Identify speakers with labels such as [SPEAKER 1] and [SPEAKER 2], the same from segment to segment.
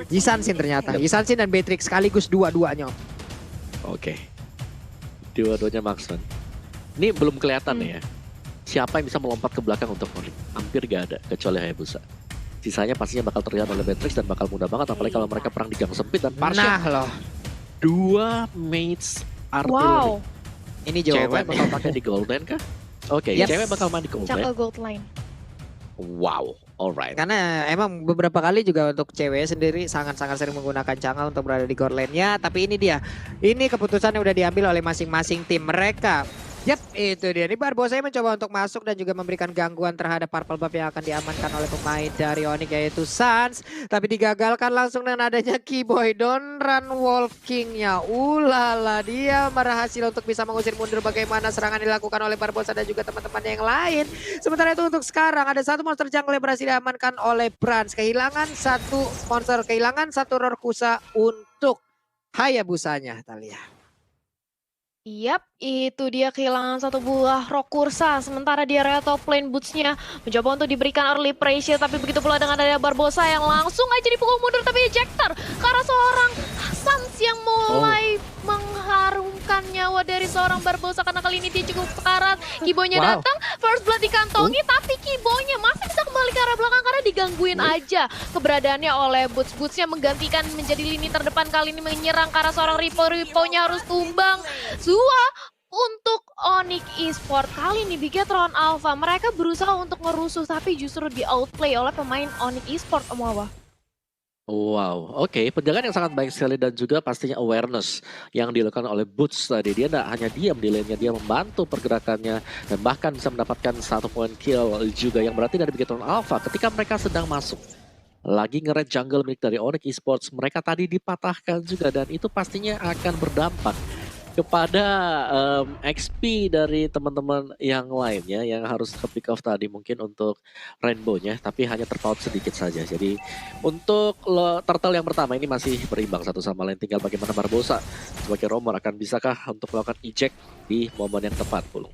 [SPEAKER 1] Yisansin ternyata. Yisansin dan Beatrix sekaligus dua-duanya.
[SPEAKER 2] Oke. Dua-duanya marksman. Ini belum kelihatan ya. Siapa yang bisa melompat ke belakang untuk Onyx? Hampir gak ada, kecuali Hayabusa. Sisanya pastinya bakal terlihat oleh Beatrix dan bakal mudah banget. Apalagi kalau mereka perang di gang sempit dan Parsha.
[SPEAKER 1] Nah loh.
[SPEAKER 2] Dua mates artillery.
[SPEAKER 3] Wow.
[SPEAKER 1] Ini
[SPEAKER 2] Cewek
[SPEAKER 1] jawaban.
[SPEAKER 2] bakal pakai di Golden kah? Oke,
[SPEAKER 1] Yes.
[SPEAKER 2] cewek bakal main di Golden.
[SPEAKER 3] Jungle Gold Line.
[SPEAKER 2] Wow, alright.
[SPEAKER 1] Karena emang beberapa kali juga untuk cewek sendiri sangat-sangat sering menggunakan Chang'e untuk berada di core lane-nya. Tapi ini dia, ini keputusan yang udah diambil oleh masing-masing tim mereka. Yap, itu dia. Ini Barbosa mencoba untuk masuk dan juga memberikan gangguan terhadap purple buff yang akan diamankan oleh pemain dari Onyx yaitu Sans. Tapi digagalkan langsung dengan adanya Keyboy. Don't run Wolf King-nya. Ulala, dia berhasil untuk bisa mengusir mundur bagaimana serangan dilakukan oleh Barbosa dan juga teman-teman yang lain. Sementara itu untuk sekarang ada satu monster jungle yang berhasil diamankan oleh Brans. Kehilangan satu monster, kehilangan satu Rorkusa untuk Hayabusanya, Talia.
[SPEAKER 3] Yap, itu dia kehilangan satu buah Rorkusa. Sementara di area top lane boots-nya mencoba untuk diberikan early pressure. Tapi begitu pula dengan ada Barbosa yang langsung aja dipukul mundur. Tapi ejector karena seorang Sans yang mulai mengharumkan nyawa dari seorang Barbosa. Karena kali ini dia cukup sekarat. Kibonya datang, first blood dikantongi. Tapi Kibonya masih bisa kembali ke arah belakang karena digangguin aja keberadaannya oleh boots-bootsnya. Menggantikan menjadi lini terdepan kali ini menyerang karena seorang Ripo-Riponya harus tumbang. Zua untuk Onyx Esports kali ini Bigetron Alpha mereka berusaha untuk ngerusuh tapi justru di outplay oleh pemain Onyx Esports Om Wawa.
[SPEAKER 2] Wow, oke. Penjagaan yang sangat baik sekali dan juga pastinya awareness yang dilakukan oleh Boots tadi. Dia tidak hanya diam di lane-nya, dia membantu pergerakannya dan bahkan bisa mendapatkan 1 point kill juga yang berarti dari Bigetron Alpha ketika mereka sedang masuk. Lagi nge-red jungle milik dari Onyx Esports, mereka tadi dipatahkan juga dan itu pastinya akan berdampak kepada XP dari teman-teman yang lainnya yang harus ke pick off tadi mungkin untuk Rainbow-nya tapi hanya terpaut sedikit saja. Jadi untuk turtle yang pertama ini masih berimbang satu sama lain, tinggal bagaimana Barbosa sebagai roamer akan bisakah untuk melakukan eject di momen yang tepat, Pulung.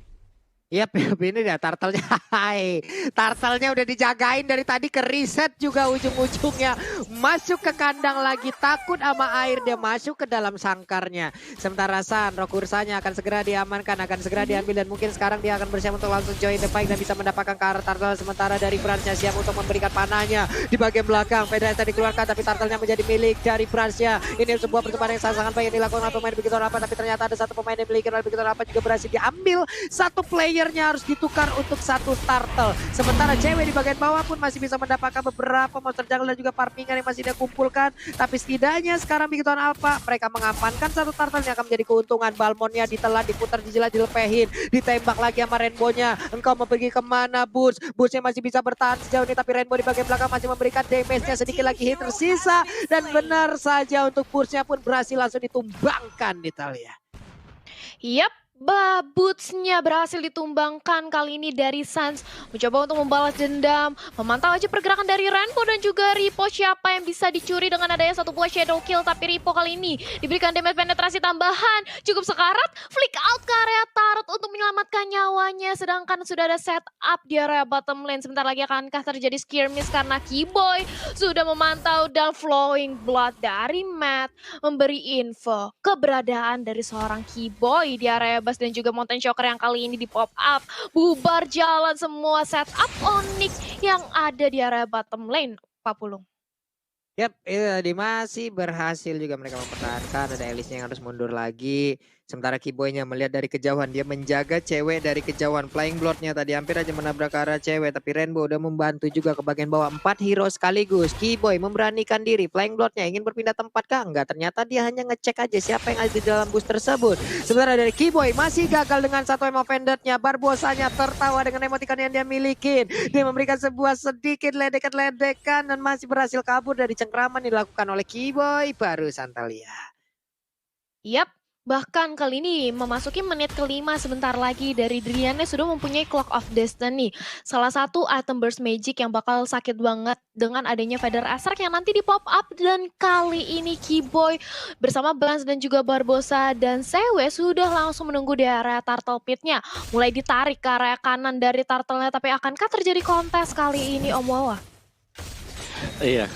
[SPEAKER 1] Yap, ini dia turtle-nya. Hai, turtle-nya udah dijagain dari tadi ke reset juga ujung-ujungnya. Masuk ke kandang lagi, takut sama air dia masuk ke dalam sangkarnya. Sementara San, Rorkusanya akan segera diamankan, akan segera diambil dan mungkin sekarang dia akan bersiap untuk langsung join the fight dan bisa mendapatkan ke arah turtle. Sementara dari Bransnya siap untuk memberikan panahnya di bagian belakang. Fedra tadi dikeluarkan tapi turtle-nya menjadi milik dari Bransnya. Ini sebuah pertemuan yang sangat baik yang dilakukan oleh pemain Bigetron Alpha tapi ternyata ada satu pemain yang dimiliki oleh Bigetron Alpha juga berhasil diambil. Satu playernya harus ditukar untuk satu turtle. Sementara cewek di bagian bawah pun masih bisa mendapatkan beberapa monster jungle dan juga farmingan yang masih dia kumpulkan. Tapi setidaknya sekarang Bigetron Alpha mereka mengamankan satu turtle yang akan menjadi keuntungan. Balmonnya ditelan, diputar, dijilat, dilepehin. Ditembak lagi sama Rainbow-nya. Engkau mau pergi kemana Boots? Boots-nya masih bisa bertahan sejauh ini tapi Rainbow di bagian belakang masih memberikan damage-nya sedikit lagi hit tersisa. Dan benar saja untuk Boots-nya pun berhasil langsung ditumbangkan di Talia.
[SPEAKER 3] Yap. Boots-nya berhasil ditumbangkan kali ini dari Sans. Mencoba untuk membalas dendam. Memantau aja pergerakan dari Rainbow dan juga Ripo. Siapa yang bisa dicuri dengan adanya satu buah shadow kill. Tapi Ripo kali ini diberikan damage penetrasi tambahan. Cukup sekarat. Flick out ke area turret untuk menyelamatkan nyawanya. Sedangkan sudah ada setup di area bottom lane. Sebentar lagi akankah terjadi skirmish karena Keyboy sudah memantau dan flowing blood dari Matt. Memberi info keberadaan dari seorang Keyboy di area dan juga Mountain Shocker yang kali ini di pop up. Bubar jalan semua setup Onyx yang ada di area bottom lane, Pak Pulung.
[SPEAKER 1] Yap, itu tadi masih berhasil juga mereka mempertahankan. Ada Elisnya yang harus mundur lagi. Sementara Keyboy-nya melihat dari kejauhan. Dia menjaga cewek dari kejauhan. Flying Blood-nya tadi hampir aja menabrak ke arah cewek. Tapi Rainbow udah membantu juga ke bagian bawah. 4 hero sekaligus. Keyboy memberanikan diri. Flying Blood-nya ingin berpindah tempat kah? Enggak, ternyata dia hanya ngecek aja siapa yang ada di dalam bus tersebut. Sementara dari Keyboy masih gagal dengan satu emo vendor-nya. Barbosanya tertawa dengan emoticon yang dia milikin. Dia memberikan sebuah sedikit ledekan-ledekan dan masih berhasil kabur dari cengkraman yang dilakukan oleh Keyboy baru Santalia.
[SPEAKER 3] Yap. Bahkan kali ini memasuki menit kelima sebentar lagi dari Driannya sudah mempunyai Clock of Destiny. Salah satu item burst magic yang bakal sakit banget dengan adanya Feather Asrak yang nanti di pop up. Dan kali ini Keyboy bersama Blans dan juga Barbosa dan Sewe sudah langsung menunggu di area turtle pit-nya. Mulai ditarik ke area kanan dari turtle-nya tapi akankah terjadi kontes kali ini Om Wawa?
[SPEAKER 2] Iya,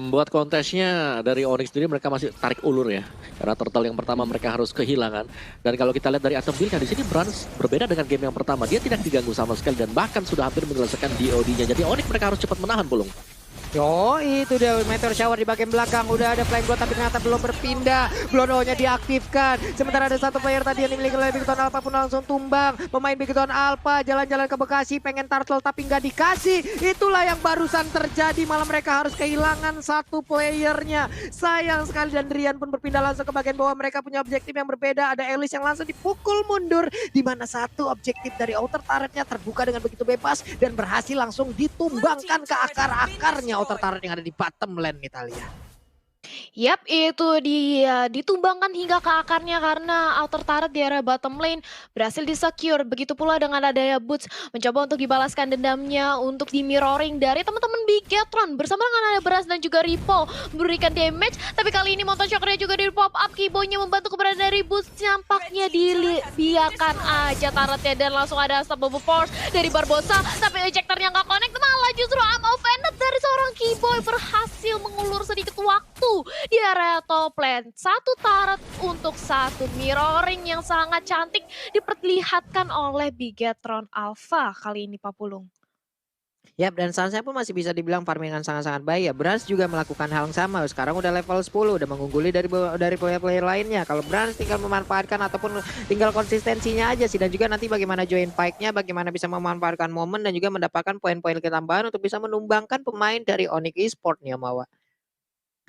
[SPEAKER 2] buat kontesnya dari Onyx sendiri mereka masih tarik ulur ya. Karena turtle yang pertama mereka harus kehilangan. Dan kalau kita lihat dari item build di sini Brans berbeda dengan game yang pertama. Dia tidak diganggu sama sekali dan bahkan sudah hampir menyelesaikan DOD-nya. Jadi Onyx mereka harus cepat menahan Pulung.
[SPEAKER 1] Yo, itu dia Meteor Shower di bagian belakang. Udah ada Flame Blood tapi ternyata belum berpindah. Blono-nya diaktifkan. Sementara ada satu player tadi yang dimiliki oleh Bigton Alpha pun langsung tumbang. Pemain Bigton Alpha jalan-jalan ke Bekasi pengen turtle tapi nggak dikasih. Itulah yang barusan terjadi. Malah mereka harus kehilangan satu playernya. Sayang sekali dan Rian pun berpindah langsung ke bagian bawah. Mereka punya objektif yang berbeda. Ada Elis yang langsung dipukul mundur. Di mana satu objektif dari outer turretnya terbuka dengan begitu bebas. Dan berhasil langsung ditumbangkan ke akar-akarnya outer turret yang ada di bottom lane Italia.
[SPEAKER 3] Yap, itu dia ditumbangkan hingga ke akarnya karena outer turret di area bottom lane berhasil disecure. Begitu pula dengan adanya Boots mencoba untuk dibalaskan dendamnya untuk di mirroring dari teman-teman Bigetron bersama dengan ada Beras dan juga Ripo memberikan damage. Tapi kali ini Mountain Shocker juga di pop up, Kibonya membantu keberadaan dari Boots. Nampaknya dibiarkan aja turretnya dan langsung ada Unstoppable Force dari Barbosa. Tapi ejectornya nggak connect, malah justru I'm offended dari seorang Kiboy berhasil mengulur sedikit waktu di area top lane. Satu turret untuk satu mirroring yang sangat cantik diperlihatkan oleh Bigetron Alpha kali ini Pak Pulung.
[SPEAKER 1] Yap, dan Sansa pun masih bisa dibilang farmingan sangat-sangat baik ya. Brans juga melakukan hal yang sama. Sekarang udah level 10, udah mengungguli dari player-player lainnya. Kalau Brans tinggal memanfaatkan ataupun tinggal konsistensinya aja sih. Dan juga nanti bagaimana join fight-nya, bagaimana bisa memanfaatkan momen dan juga mendapatkan poin-poin ketambahan untuk bisa menumbangkan pemain dari Onyx Esports nih Mawa.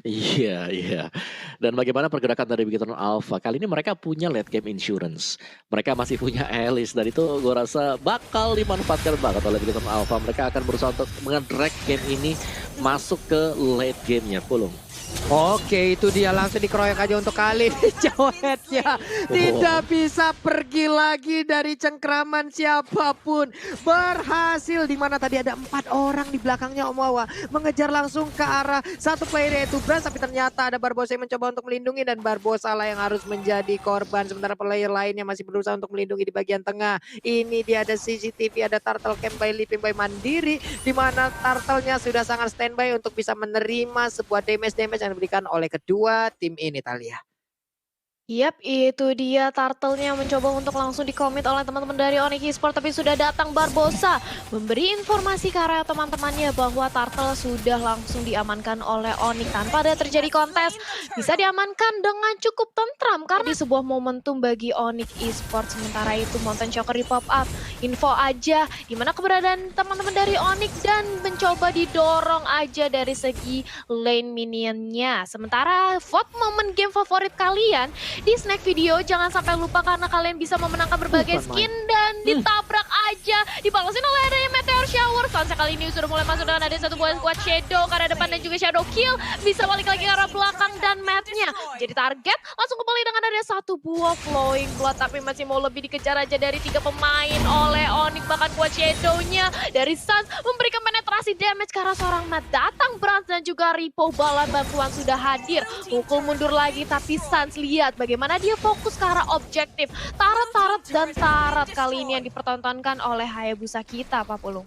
[SPEAKER 2] Iya, iya. Dan bagaimana pergerakan dari Bigetron Alpha? Kali ini mereka punya late game insurance. Mereka masih punya Alice dan itu gue rasa bakal dimanfaatkan banget oleh Bigetron Alpha. Mereka akan berusaha untuk nge-drag game ini masuk ke late game-nya, Pulung.
[SPEAKER 1] Oke, itu dia langsung dikeroyok aja untuk kali ini Cowetnya tidak bisa pergi lagi dari cengkraman siapapun. Berhasil di mana tadi ada 4 orang di belakangnya Om Wawa mengejar langsung ke arah satu player yaitu Brans, tapi ternyata ada Barbosa yang mencoba untuk melindungi dan Barbosa lah yang harus menjadi korban. Sementara player lainnya masih berusaha untuk melindungi di bagian tengah. Ini dia ada CCTV, ada turtle camp by Living by Mandiri di mana turtle-nya sudah sangat standby untuk bisa menerima sebuah damage yang diberikan oleh kedua tim ini Talia.
[SPEAKER 3] Yap, itu dia turtle-nya mencoba untuk langsung dikomit oleh teman-teman dari Onyx Esports, tapi sudah datang Barbosa memberi informasi ke arah teman-temannya bahwa turtle sudah langsung diamankan oleh Onyx tanpa ada terjadi kontes. Bisa diamankan dengan cukup tentram karena di sebuah momentum bagi Onyx Esports. Sementara itu Mountain Shocker di pop up info aja dimana keberadaan teman-teman dari Onyx dan mencoba didorong aja dari segi lane minionnya. Sementara vote momen game favorit kalian di snack video, jangan sampai lupa karena kalian bisa memenangkan berbagai skin dan ditabrak aja, dibalasin oleh adanya Meteor Shower. Sansa kali ini sudah mulai masuk dengan ada satu buah squad Shadow karena depan dan juga Shadow Kill bisa balik lagi ke arah belakang dan mapnya jadi target langsung kembali dengan ada satu buah Flowing Blood, tapi masih mau lebih dikejar aja dari 3 pemain oleh Onyx. Bahkan buat Shadow-nya dari Sans memberikan penetrasi damage karena seorang Matt datang. Brans dan juga Ripo bala bantuan sudah hadir, pukul mundur lagi tapi Sans lihat bagaimana dia fokus ke arah objektif. Tarat-tarat dan tarat kali ini yang dipertontonkan oleh Hayabusa kita, Pak Pulung.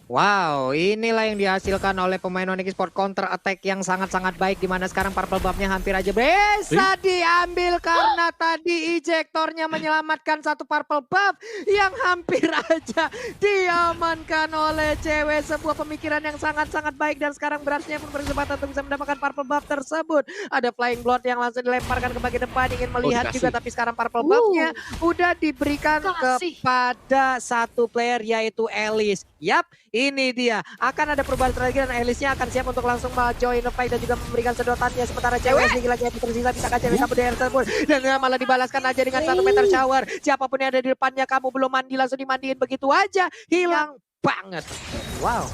[SPEAKER 1] Wow, inilah yang dihasilkan oleh pemain Onyx Esports, counter attack yang sangat-sangat baik di mana sekarang purple buff-nya hampir aja bisa diambil karena tadi ejectornya menyelamatkan satu purple buff yang hampir aja diamankan oleh cewek. Sebuah pemikiran yang sangat-sangat baik dan sekarang Bransnya pun berkesempatan untuk bisa mendapatkan purple buff tersebut. Ada Flying Blood yang langsung dilemparkan ke bagian depan ingin melihat juga, tapi sekarang purple buff-nya udah diberikan kepada satu player yaitu Elis. Yap, ini dia. Akan ada perubahan strategi dan Elisnya akan siap untuk langsung join the fight dan juga memberikan sedotannya. Sementara cewek lagi-lagi yang tersisa bisakah cewek kabur dari tersebut. Dan malah dibalaskan aja dengan satu meter shower. Siapapun yang ada di depannya, kamu belum mandi langsung dimandiin begitu aja. Hilang banget. Wow.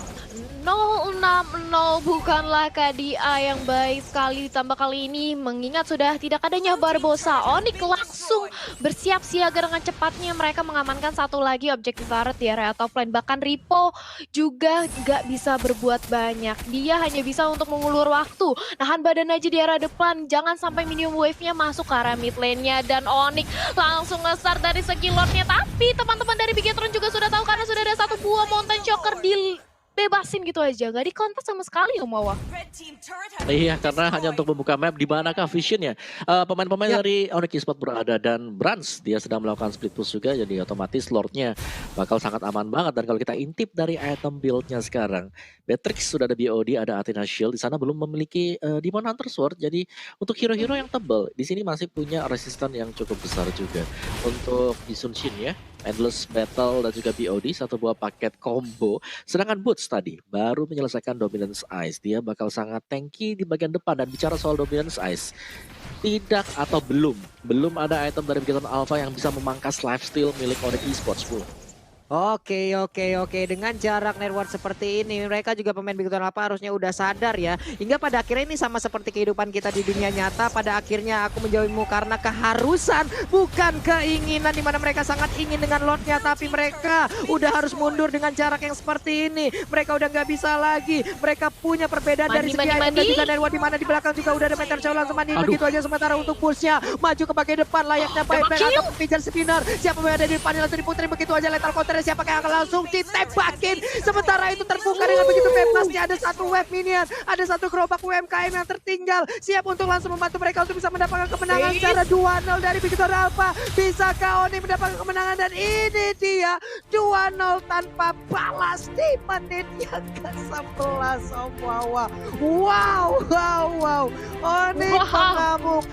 [SPEAKER 3] 060 bukanlah KDA yang baik sekali, ditambah kali ini mengingat sudah tidak adanya Barbosa. Onyx langsung bersiap siaga dengan cepatnya, mereka mengamankan satu lagi objektif turret di area top lane. Bahkan Ripo juga gak bisa berbuat banyak, dia hanya bisa untuk mengulur waktu, nahan badan aja di area depan, jangan sampai minion wave-nya masuk ke arah mid lane-nya. Dan Onyx langsung nge-start dari segi lord-nya, tapi teman-teman dari Bigetron juga sudah tahu karena sudah ada satu buah Mountain Shocker di dibebasin gitu aja, gak dikontak sama sekali Om Wawa.
[SPEAKER 2] Iya, karena hanya untuk membuka map di manakah visionnya. Pemain-pemain dari Onyx Esports berada dan Brans dia sedang melakukan split push juga, jadi otomatis Lordnya bakal sangat aman banget. Dan kalau kita intip dari item build-nya sekarang, Beatrix sudah ada BOD, ada Athena Shield, di sana belum memiliki Demon Hunter Sword. Jadi untuk hero-hero yang tebal, di sini masih punya resisten yang cukup besar juga. Untuk Sun Shin ya, Endless Battle dan juga BOD, satu buah paket combo. Sedangkan Boots tadi baru menyelesaikan Dominance Ice. Dia bakal sangat tanky di bagian depan. Dan bicara soal Dominance Ice, tidak atau belum ada item dari Bigoton Alpha yang bisa memangkas lifesteal milik Onyx Esports, Bu.
[SPEAKER 1] Oke. Dengan jarak network seperti ini, mereka juga pemain Bigoton Alpha harusnya udah sadar ya. Hingga pada akhirnya ini sama seperti kehidupan kita di dunia nyata. Pada akhirnya aku menjauhimu karena keharusan, bukan keinginan. Dimana mereka sangat ingin dengan Lordnya, tapi mereka udah harus mundur dengan jarak yang seperti ini. Mereka udah nggak bisa lagi. Mereka punya perbedaan dari segi item dan juga network. Dimana di belakang juga udah ada Meteor Show langsung mandi. Begitu aja sementara untuk pushnya maju ke bagian depan layaknya Payback atau Pigeon Spinner. Siapa yang ada di depan langsung diputri, begitu aja lethal counter. Siapa yang akan langsung ditembakin. Sementara itu terbuka dengan begitu bebasnya. Ada satu wave minion, ada satu gerobak UMKM yang tertinggal. Siap untuk langsung membantu mereka untuk bisa mendapatkan kemenangan secara 2-0 dari Bigoton Alpha. Bisakah Oni mendapatkan kemenangan? Dan ini dia 2-0 tanpa balas di menit yang ke-11. Om Wawa. Wow. Oni pengamuk